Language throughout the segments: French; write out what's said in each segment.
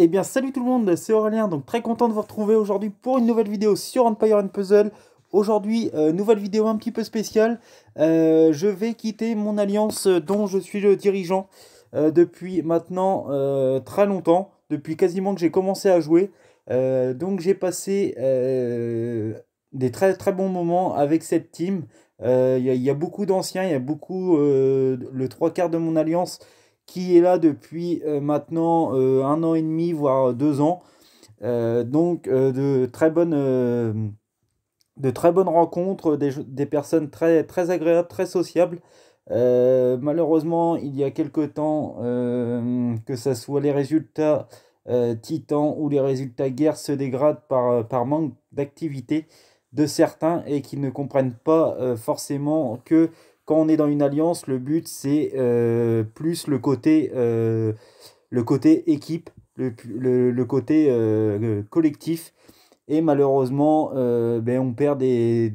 Eh bien salut tout le monde, c'est Aurélien, donc très content de vous retrouver aujourd'hui pour une nouvelle vidéo sur Empire and Puzzle. Aujourd'hui, nouvelle vidéo un petit peu spéciale. Je vais quitter mon alliance dont je suis le dirigeant depuis maintenant très longtemps, depuis quasiment que j'ai commencé à jouer. Donc j'ai passé des très très bons moments avec cette team. Il y a beaucoup d'anciens, il y a beaucoup, le trois quarts de mon alliance qui est là depuis maintenant 1 an et demi, voire 2 ans. Donc de très bonnes rencontres, des personnes très, très agréables, très sociables. Malheureusement, il y a quelque temps, que ce soit les résultats Titan ou les résultats guerre se dégradent par manque d'activité de certains et qui ne comprennent pas forcément que quand on est dans une alliance, le but c'est plus le côté équipe, le côté collectif. Et malheureusement, on perd des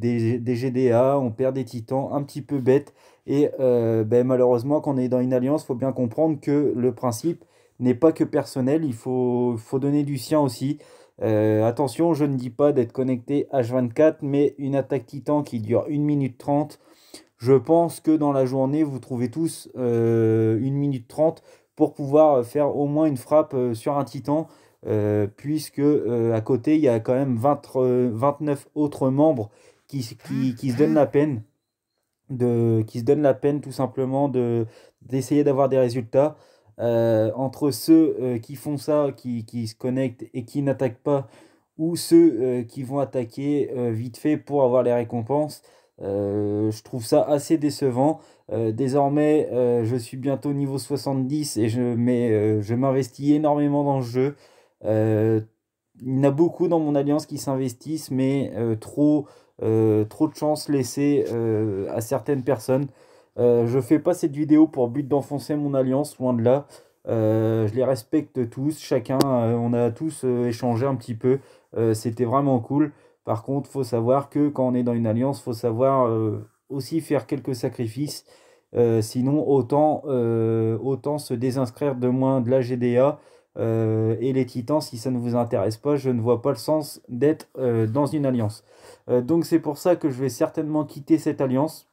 GDA, on perd des titans un petit peu bêtes. Et malheureusement, quand on est dans une alliance, il faut bien comprendre que le principe n'est pas que personnel, il faut donner du sien aussi. Attention, je ne dis pas d'être connecté H24, mais une attaque titan qui dure 1 minute 30, je pense que dans la journée, vous trouvez tous 1 minute 30 pour pouvoir faire au moins une frappe sur un titan, puisque à côté, il y a quand même 29 autres membres qui se donnent la peine qui se donnent la peine tout simplement d'essayer d'avoir des résultats. Entre ceux qui font ça, qui se connectent et qui n'attaquent pas, ou ceux qui vont attaquer vite fait pour avoir les récompenses. Je trouve ça assez décevant. Désormais, je suis bientôt niveau 70 et je m'investis énormément dans le jeu. Euh, il y en a beaucoup dans mon alliance qui s'investissent, mais trop de chance laissée à certaines personnes. Je fais pas cette vidéo pour but d'enfoncer mon alliance, loin de là. Je les respecte tous, chacun, on a tous échangé un petit peu. C'était vraiment cool. Par contre, faut savoir que quand on est dans une alliance, faut savoir aussi faire quelques sacrifices. Sinon, autant se désinscrire de moins de la GDA. Et les titans, si ça ne vous intéresse pas, je ne vois pas le sens d'être dans une alliance. Donc c'est pour ça que je vais certainement quitter cette alliance.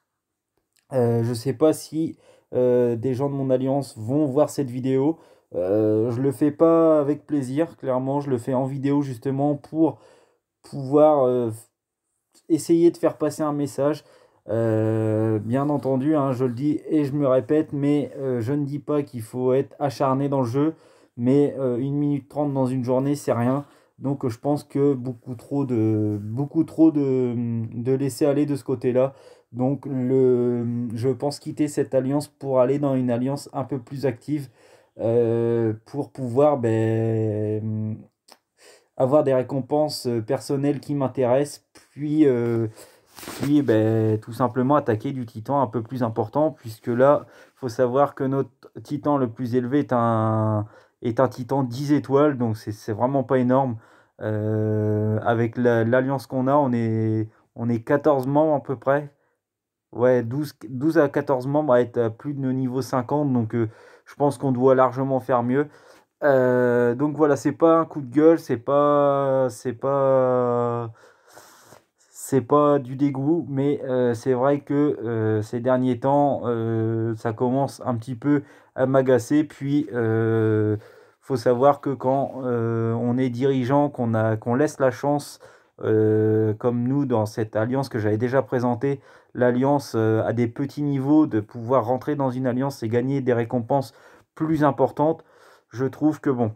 Je ne sais pas si des gens de mon alliance vont voir cette vidéo. Je le fais pas avec plaisir, clairement. Je le fais en vidéo justement pour pouvoir essayer de faire passer un message. Bien entendu, hein, je le dis et je me répète, mais je ne dis pas qu'il faut être acharné dans le jeu. Mais 1 minute 30 dans une journée, c'est rien. Donc je pense que beaucoup trop de laisser aller de ce côté-là. Donc je pense quitter cette alliance pour aller dans une alliance un peu plus active, pour pouvoir avoir des récompenses personnelles qui m'intéressent, puis tout simplement attaquer du titan un peu plus important, puisque là, il faut savoir que notre titan le plus élevé est un titan 10 étoiles, donc c'est vraiment pas énorme. Avec l'alliance qu'on a, on est 14 membres à peu près. Ouais, 12 à 14 membres à être à plus de niveau 50, donc je pense qu'on doit largement faire mieux. Donc voilà, c'est pas un coup de gueule, c'est pas du dégoût, mais c'est vrai que ces derniers temps, ça commence un petit peu à m'agacer. Puis, faut savoir que quand on est dirigeant, qu'on laisse la chance, comme nous dans cette alliance que j'avais déjà présentée, l'alliance à des petits niveaux, de pouvoir rentrer dans une alliance et gagner des récompenses plus importantes, je trouve que bon.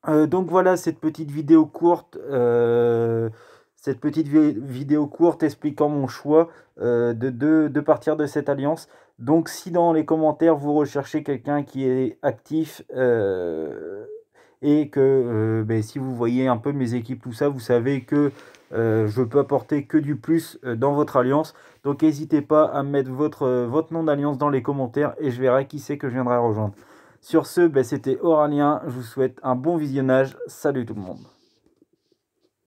Donc voilà cette petite vidéo courte expliquant mon choix de partir de cette alliance. Donc si dans les commentaires vous recherchez quelqu'un qui est actif, et que si vous voyez un peu mes équipes, tout ça, vous savez que je peux apporter que du plus dans votre alliance. Donc n'hésitez pas à mettre votre nom d'alliance dans les commentaires et je verrai qui c'est que je viendrai rejoindre. Sur ce, c'était Aurélien, je vous souhaite un bon visionnage, salut tout le monde.